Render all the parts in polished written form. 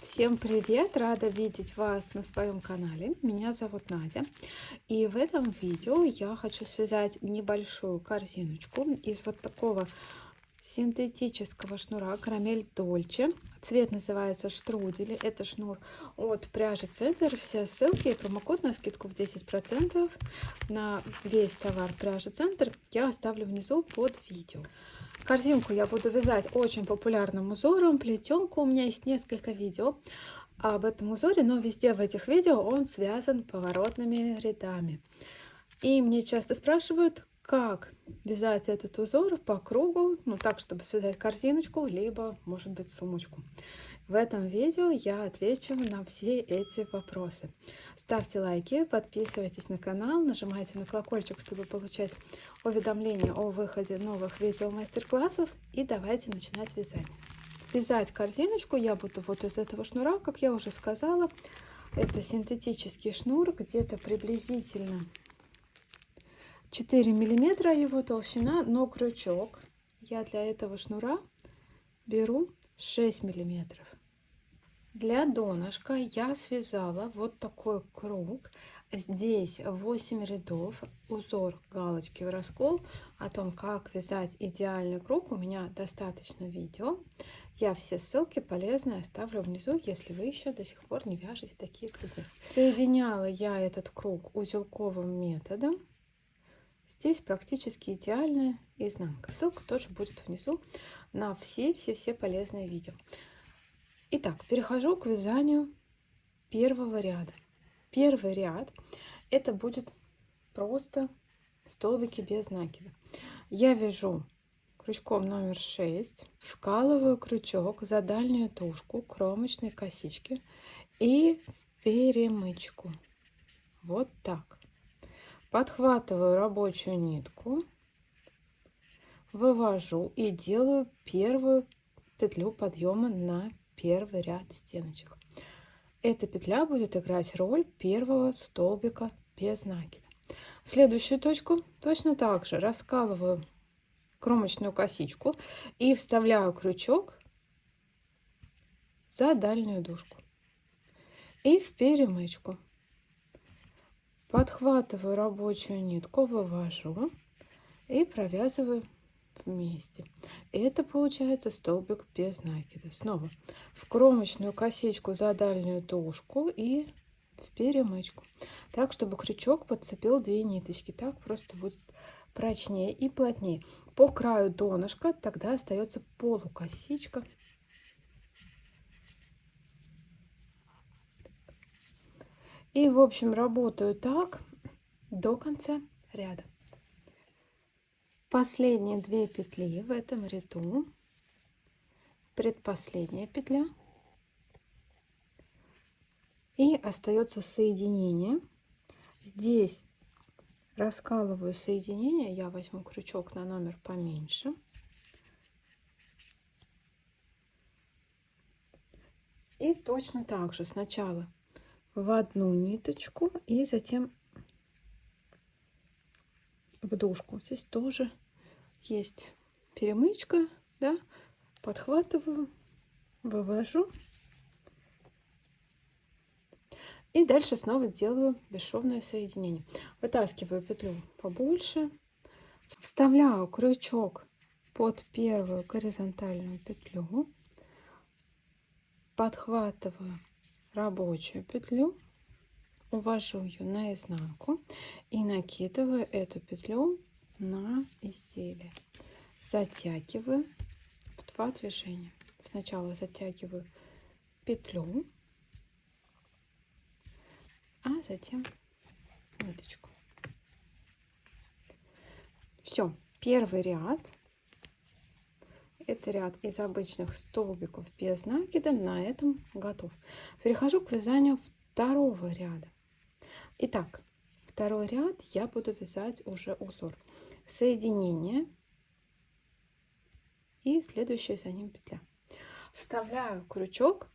Всем привет! Рада видеть вас на своем канале. Меня зовут Надя. И в этом видео я хочу связать небольшую корзиночку из вот такого синтетического шнура Карамель Дольче. Цвет называется Штрудель. Это шнур от пряжи Центр. Все ссылки и промокод на скидку в 10% на весь товар пряжи Центр я оставлю внизу под видео. Корзинку я буду вязать очень популярным узором, плетенку. У меня есть несколько видео об этом узоре, но везде в этих видео он связан поворотными рядами. И мне часто спрашивают, как вязать этот узор по кругу, ну так, чтобы связать корзиночку, либо, может быть, сумочку. В этом видео я отвечу на все эти вопросы. Ставьте лайки, подписывайтесь на канал, нажимайте на колокольчик, чтобы получать уведомления о выходе новых видео мастер-классов. И давайте начинать вязать. Вязать корзиночку я буду вот из этого шнура, как я уже сказала. Это синтетический шнур, где-то приблизительно 4 миллиметра его толщина, но крючок я для этого шнура беру 6 миллиметров. Для донышка я связала вот такой круг. Здесь 8 рядов, узор галочки в раскол. О том, как вязать идеальный круг, у меня достаточно видео. Я все ссылки полезные оставлю внизу, если вы еще до сих пор не вяжете такие круги. Соединяла я этот круг узелковым методом. Здесь практически идеальная изнанка. Ссылка тоже будет внизу на все полезные видео. Итак, перехожу к вязанию первого ряда. Первый ряд это будет просто столбики без накида. Я вяжу крючком номер 6, вкалываю крючок за дальнюю тушку кромочной косички и в перемычку. Вот так. Подхватываю рабочую нитку, вывожу и делаю первую петлю подъема на первый ряд стеночек. Эта петля будет играть роль первого столбика без накида. В следующую точку точно так же раскалываю кромочную косичку и вставляю крючок за дальнюю дужку и в перемычку. Подхватываю рабочую нитку, вывожу и провязываю вместе. Это получается столбик без накида. Снова в кромочную косичку за дальнюю дужку и в перемычку, так чтобы крючок подцепил 2 ниточки. Так просто будет прочнее и плотнее. По краю донышка тогда остается полукосичка. И в общем работаю так до конца ряда. Последние 2 петли в этом ряду, предпоследняя петля, и остается соединение. Здесь раскалываю соединение, я возьму крючок на номер поменьше, и точно так же сначала в одну ниточку и затем в дужку. Здесь тоже есть перемычка, да, подхватываю, вывожу и дальше снова делаю бесшовное соединение. Вытаскиваю петлю побольше, вставляю крючок под первую горизонтальную петлю, подхватываю рабочую петлю, увожу ее наизнанку и накидываю эту петлю на изделие. Затягиваю в 2 движения. Сначала затягиваю петлю, а затем ниточку. Все, первый ряд. Это ряд из обычных столбиков без накида. На этом готов. Перехожу к вязанию второго ряда. Итак, второй ряд я буду вязать уже узор соединение и следующая за ним петля. Вставляю крючок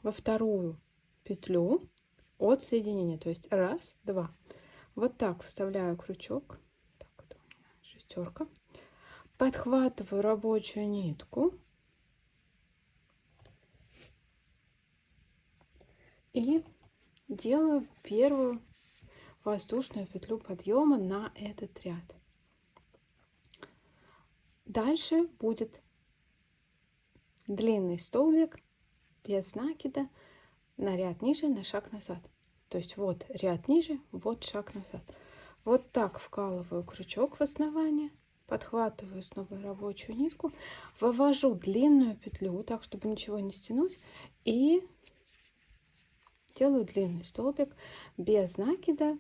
во вторую петлю от соединения, то есть 1, 2. Вот так вставляю крючок. Так, это у меня шестерка. Подхватываю рабочую нитку И делаю первую воздушную петлю подъема на этот ряд. Дальше будет длинный столбик без накида на ряд ниже, на шаг назад. То есть вот ряд ниже, вот шаг назад. Вот так вкалываю крючок в основание, подхватываю снова рабочую нитку, вывожу длинную петлю, так, чтобы ничего не стянуть, и делаю длинный столбик без накида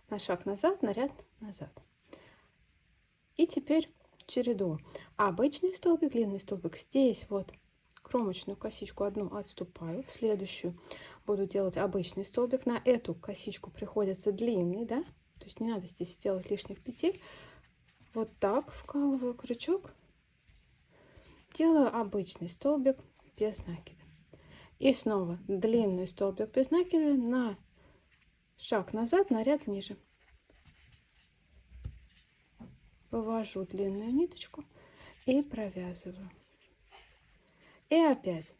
на шаг назад, на ряд назад. И теперь чередую. Обычный столбик, длинный столбик. Здесь вот кромочную косичку одну отступаю, в следующую буду делать обычный столбик. На эту косичку приходится длинный, да, то есть не надо здесь делать лишних петель. Вот так вкалываю крючок, делаю обычный столбик без накида. И снова длинный столбик без накида на шаг назад, на ряд ниже. Вывожу длинную ниточку и провязываю. И опять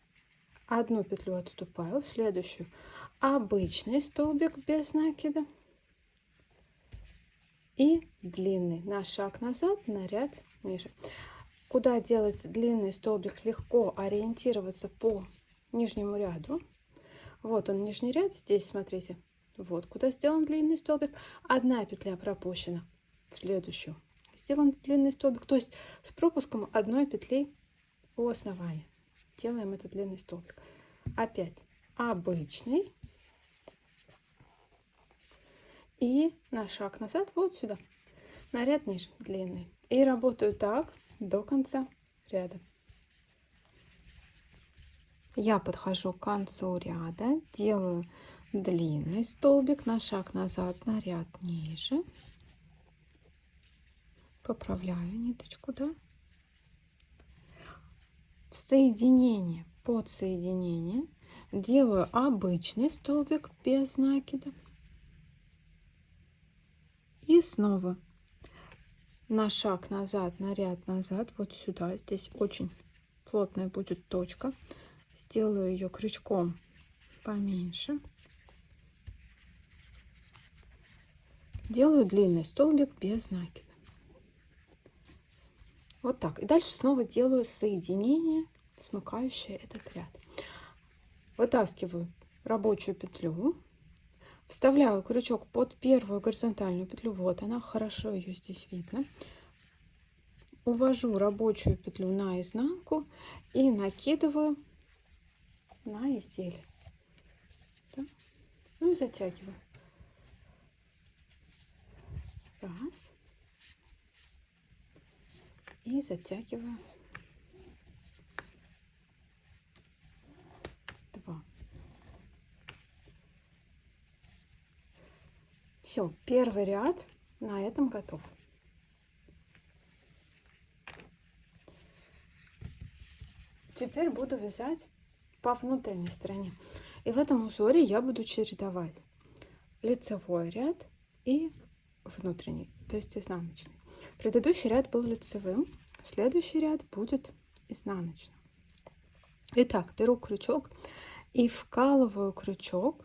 одну петлю отступаю, в следующую обычный столбик без накида и длинный на шаг назад, на ряд ниже. Куда делать длинный столбик, легко ориентироваться по нижнему ряду. Вот он, нижний ряд, здесь смотрите, вот куда сделан длинный столбик, одна петля пропущена, в следующую сделан длинный столбик, то есть с пропуском одной петли у основания делаем этот длинный столбик. Опять обычный и на шаг назад, вот сюда, на ряд ниже, длинный. И работаю так до конца ряда. Я подхожу к концу ряда, делаю длинный столбик, на шаг назад, на ряд ниже. Поправляю ниточку, да. В соединение, под соединение делаю обычный столбик без накида. И снова на шаг назад, на ряд назад, вот сюда, здесь очень плотная будет точка. Сделаю ее крючком поменьше. Делаю длинный столбик без накида. Вот так. И дальше снова делаю соединение, смыкающее этот ряд. Вытаскиваю рабочую петлю, вставляю крючок под первую горизонтальную петлю. Вот она, хорошо ее здесь видно. Увожу рабочую петлю на изнанку и накидываю на изделие. Да? Ну и затягиваю. Раз. И затягиваю. Два. Все, первый ряд на этом готов. Теперь буду вязать по внутренней стороне. И в этом узоре я буду чередовать лицевой ряд и внутренний, то есть изнаночный. Предыдущий ряд был лицевым, следующий ряд будет изнаночным. Итак, беру крючок и вкалываю крючок.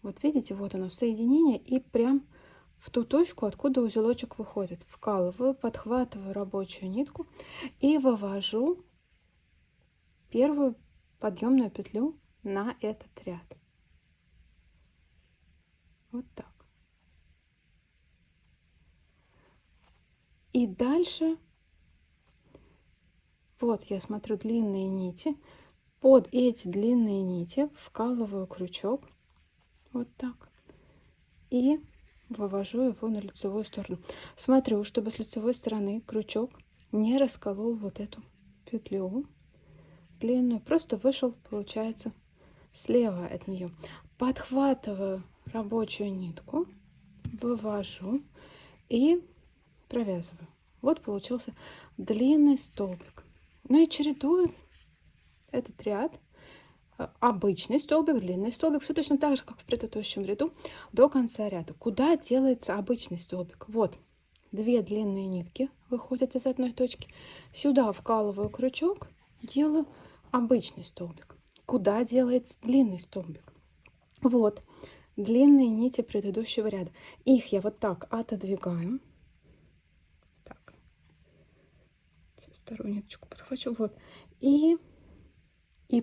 Вот видите, вот оно соединение, и прям в ту точку, откуда узелочек выходит. Вкалываю, подхватываю рабочую нитку и вывожу первую подъемную петлю на этот ряд. Вот так. И дальше, вот я смотрю длинные нити, под эти длинные нити вкалываю крючок, вот так, и вывожу его на лицевую сторону. Смотрю, чтобы с лицевой стороны крючок не расколол вот эту петлю длинную, просто вышел, получается, слева от нее. Подхватываю рабочую нитку, вывожу и провязываю. Вот получился длинный столбик. Ну и чередую этот ряд. Обычный столбик, длинный столбик, все точно так же, как в предыдущем ряду, до конца ряда. Куда делается обычный столбик? Вот, две длинные нитки выходят из одной точки. Сюда вкалываю крючок, делаю обычный столбик. куда делается длинный столбик. Вот длинные нити предыдущего ряда. Их я вот так отодвигаю. Так. Сейчас вторую ниточку подхвачу. Вот. И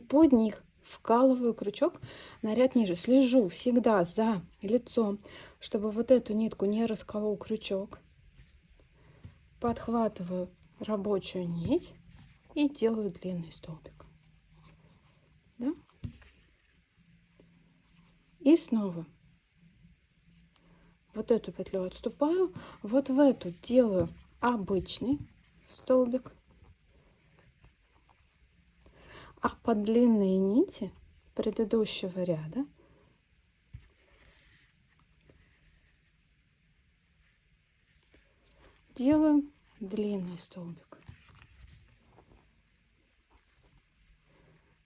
под них вкалываю крючок на ряд ниже. Слежу всегда за лицом, чтобы вот эту нитку не расколол крючок. Подхватываю рабочую нить и делаю длинный столбик. Да? И снова вот эту петлю отступаю, вот в эту делаю обычный столбик, а под длинные нити предыдущего ряда делаю длинный столбик.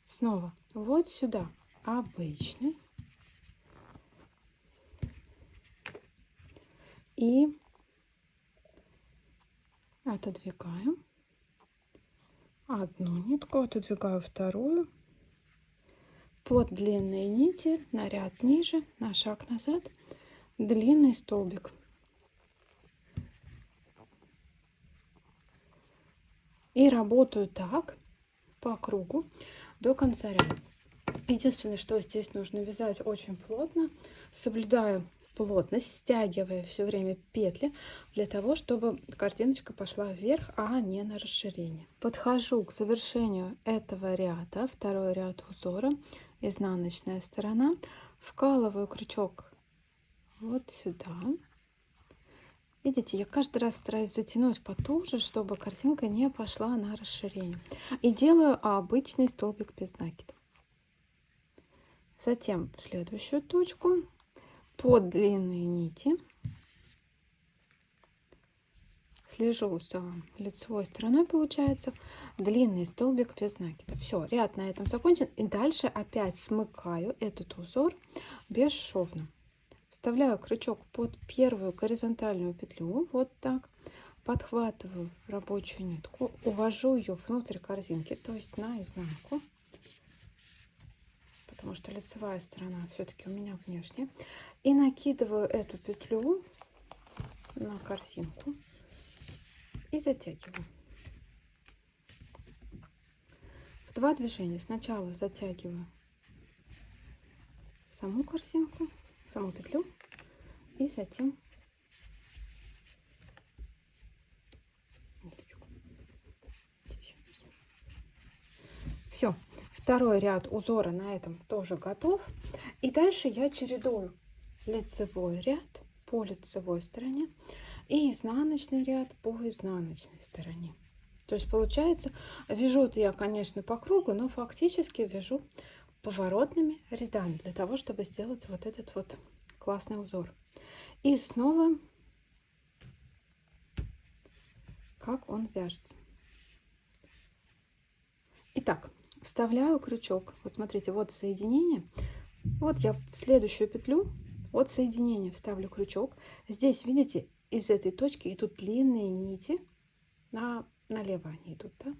Снова вот сюда обычный и отодвигаю одну нитку, отодвигаю вторую, под длинные нити на ряд ниже, на шаг назад, длинный столбик. И работаю так по кругу до конца ряда. Единственное, что здесь нужно вязать очень плотно, соблюдаю плотность, стягивая все время петли для того, чтобы картиночка пошла вверх, а не на расширение. Подхожу к завершению этого ряда, второй ряд узора, изнаночная сторона, вкалываю крючок вот сюда. Видите, я каждый раз стараюсь затянуть потуже, чтобы картинка не пошла на расширение. И делаю обычный столбик без накида. Затем в следующую точку под длинные нити слежу за лицевой стороной, получается длинный столбик без накида. Все, ряд на этом закончен. И дальше опять смыкаю этот узор бесшовно. Вставляю крючок под первую горизонтальную петлю, вот так, подхватываю рабочую нитку, увожу ее внутрь корзинки, то есть на изнанку, потому что лицевая сторона все-таки у меня внешняя, и накидываю эту петлю на корзинку и затягиваю. В два движения. Сначала затягиваю саму корзинку, саму петлю, и затем ниточку. Все, второй ряд узора на этом тоже готов. И дальше я чередую лицевой ряд по лицевой стороне и изнаночный ряд по изнаночной стороне. То есть получается, вяжу я, конечно, по кругу, но фактически вяжу поворотными рядами для того, чтобы сделать вот этот вот классный узор. И снова как он вяжется. Итак, вставляю крючок. Вот смотрите, вот соединение. Вот я в следующую петлю от соединения вставлю крючок. Здесь, видите, из этой точки идут длинные нити, налево они идут, да?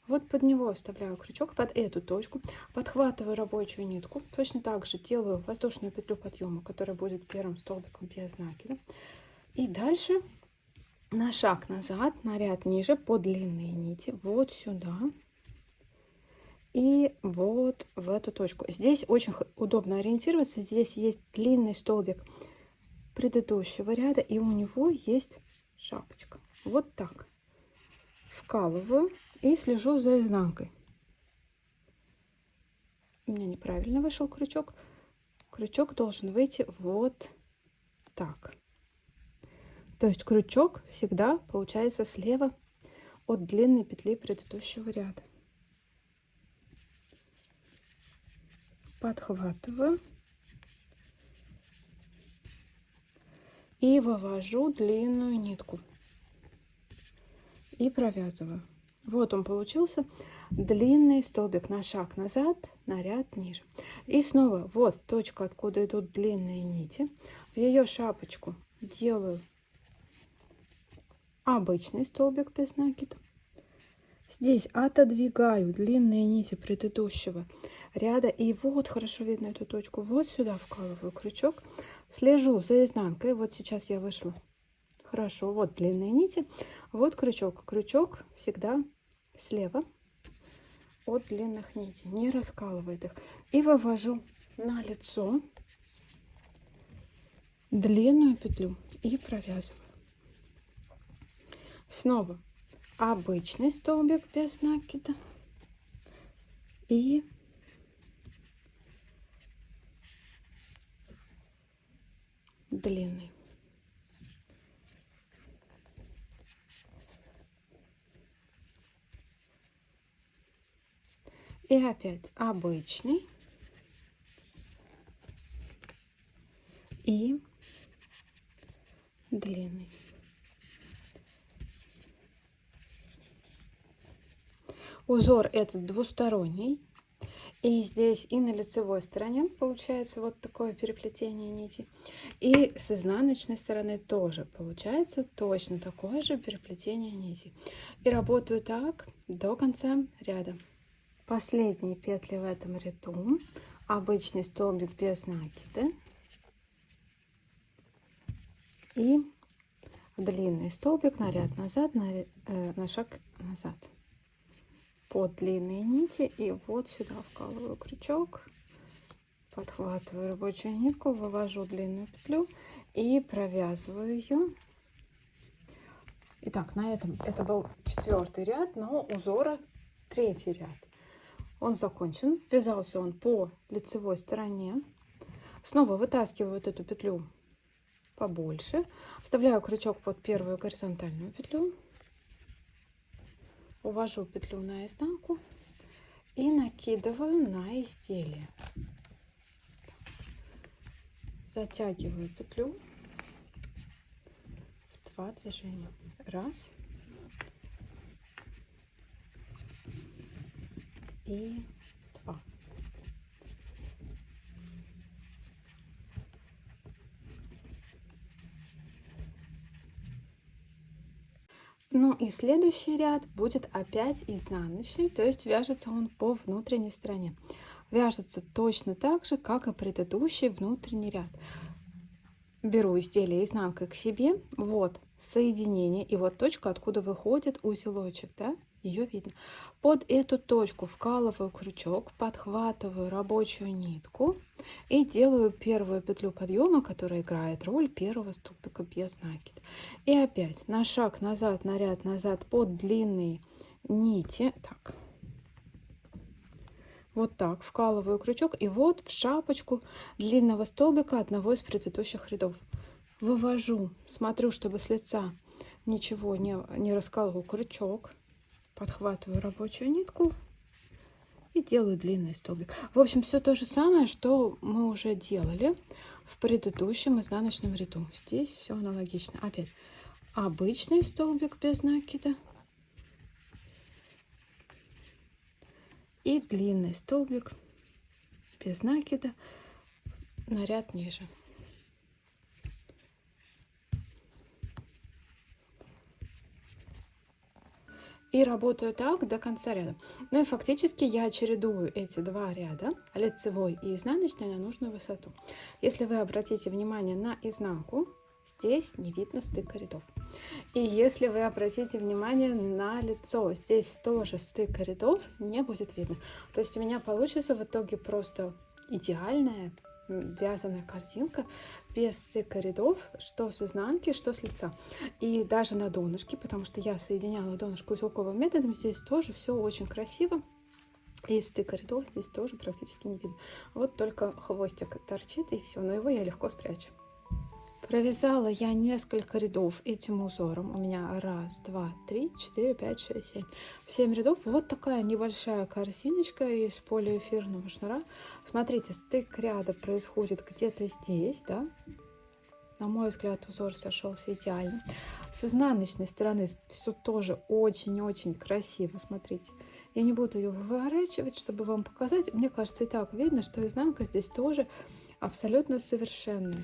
Вот под него вставляю крючок, под эту точку, подхватываю рабочую нитку, точно так же делаю воздушную петлю подъема, которая будет первым столбиком без накида. И дальше на шаг назад, на ряд ниже, по длинные нити, вот сюда. И вот в эту точку. Здесь очень удобно ориентироваться. Здесь есть длинный столбик предыдущего ряда, и у него есть шапочка. Вот так. Вкалываю и слежу за изнанкой. У меня неправильно вышел крючок. Крючок должен выйти вот так. То есть крючок всегда получается слева от длинной петли предыдущего ряда. Подхватываю и вывожу длинную нитку и провязываю. Вот он получился, длинный столбик на шаг назад, на ряд ниже. И снова вот точка, откуда идут длинные нити. В ее шапочку делаю обычный столбик без накида. Здесь отодвигаю длинные нити предыдущего ряда. И вот хорошо видно эту точку. Вот сюда вкалываю крючок, слежу за изнанкой. Вот сейчас я вышла. Хорошо, вот длинные нити, вот крючок. Крючок всегда слева от длинных нитей, не раскалывает их. И вывожу на лицо длинную петлю и провязываю. Снова обычный столбик без накида и длинный. И опять обычный и длинный. Узор этот двусторонний. И здесь и на лицевой стороне получается вот такое переплетение нитей. И с изнаночной стороны тоже получается точно такое же переплетение нитей. И работаю так до конца ряда. Последние петли в этом ряду. Обычный столбик без накида. И длинный столбик на ряд назад, на шаг назад. Под длинные нити, и вот сюда вкалываю крючок, подхватываю рабочую нитку, вывожу длинную петлю и провязываю ее. Итак, на этом это был 4-й ряд, но узора 3-й ряд. Он закончен, вязался он по лицевой стороне. Снова вытаскиваю вот эту петлю побольше, вставляю крючок под первую горизонтальную петлю. Увожу петлю на изнанку и накидываю на изделие. Затягиваю петлю в 2 движения. Раз. И 2. Ну и следующий ряд будет опять изнаночный, то есть вяжется он по внутренней стороне. Вяжется точно так же, как и предыдущий внутренний ряд. Беру изделие изнанкой к себе, вот соединение, и вот точка, откуда выходит узелочек, да, ее видно. Под эту точку вкалываю крючок, подхватываю рабочую нитку и делаю первую петлю подъема, которая играет роль первого столбика без накида. И опять на шаг назад, на ряд назад под длинные нити. Так. Вот так вкалываю крючок и вот в шапочку длинного столбика одного из предыдущих рядов. Вывожу, смотрю, чтобы с лица ничего не раскалывал крючок. Подхватываю рабочую нитку и делаю длинный столбик. В общем, все то же самое, что мы уже делали в предыдущем изнаночном ряду. Здесь все аналогично. Опять обычный столбик без накида и длинный столбик без накида на ряд ниже. И работаю так до конца ряда. Ну и фактически я чередую эти 2 ряда, лицевой и изнаночный, на нужную высоту. Если вы обратите внимание на изнанку, здесь не видно стыка рядов. И если вы обратите внимание на лицо, здесь тоже стыка рядов не будет видно. То есть у меня получится в итоге просто идеальная вязаная корзинка без стыка рядов, что с изнанки, что с лица. И даже на донышке, потому что я соединяла донышко узелковым методом, здесь тоже все очень красиво. И стыка рядов здесь тоже практически не видно. Вот только хвостик торчит, и все, но его я легко спрячу. Провязала я несколько рядов этим узором. У меня 1, 2, 3, 4, 5, 6, 7. 7 рядов. Вот такая небольшая корзиночка из полиэфирного шнура. Смотрите, стык ряда происходит где-то здесь, да? На мой взгляд, узор сошелся идеально. С изнаночной стороны все тоже очень-очень красиво. Смотрите. Я не буду ее выворачивать, чтобы вам показать. Мне кажется, и так видно, что изнанка здесь тоже абсолютно совершенная.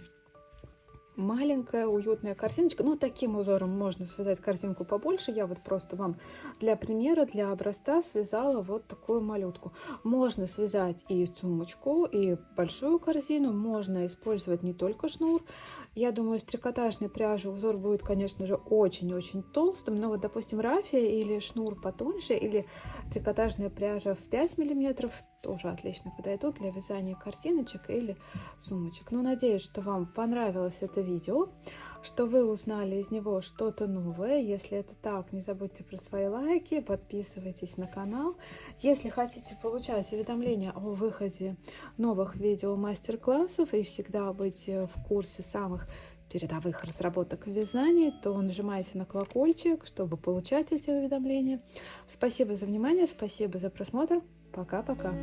маленькая уютная корзиночка. Ну, таким узором можно связать корзинку побольше. Я вот просто вам для примера, для образца связала вот такую малютку. Можно связать и сумочку, и большую корзину. Можно использовать не только шнур. Я думаю, из трикотажной пряжи узор будет, конечно же, очень-очень толстым. Но вот, допустим, рафия или шнур потоньше, или трикотажная пряжа в 5 миллиметров тоже отлично подойдут для вязания корзиночек или сумочек. Ну, надеюсь, что вам понравилось это видео, что вы узнали из него что-то новое. Если это так, не забудьте про свои лайки, подписывайтесь на канал. Если хотите получать уведомления о выходе новых видео мастер-классов и всегда быть в курсе самых передовых разработок в вязании, то нажимайте на колокольчик, чтобы получать эти уведомления. Спасибо за внимание, спасибо за просмотр. Пока-пока.